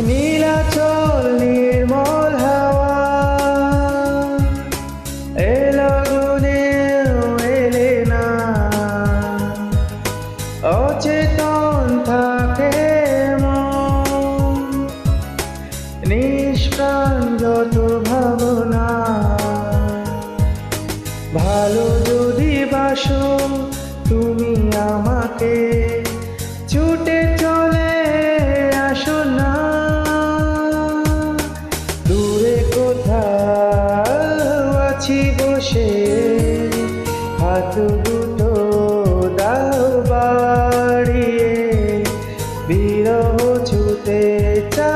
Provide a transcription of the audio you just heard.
নীলাচল নির্মল হাওয়া এলো গুনেও এলে না, অচেতন থাকে মন, নিষ্প্রাণ যত ভাবনা। ভালো যদি বাসো তুমি আমাকে, ছুটে চলে আসো না, দূরে কোথাও আছি বসে, হাত দুটো দাও বাড়িয়ে, বিরহ ছুতে চা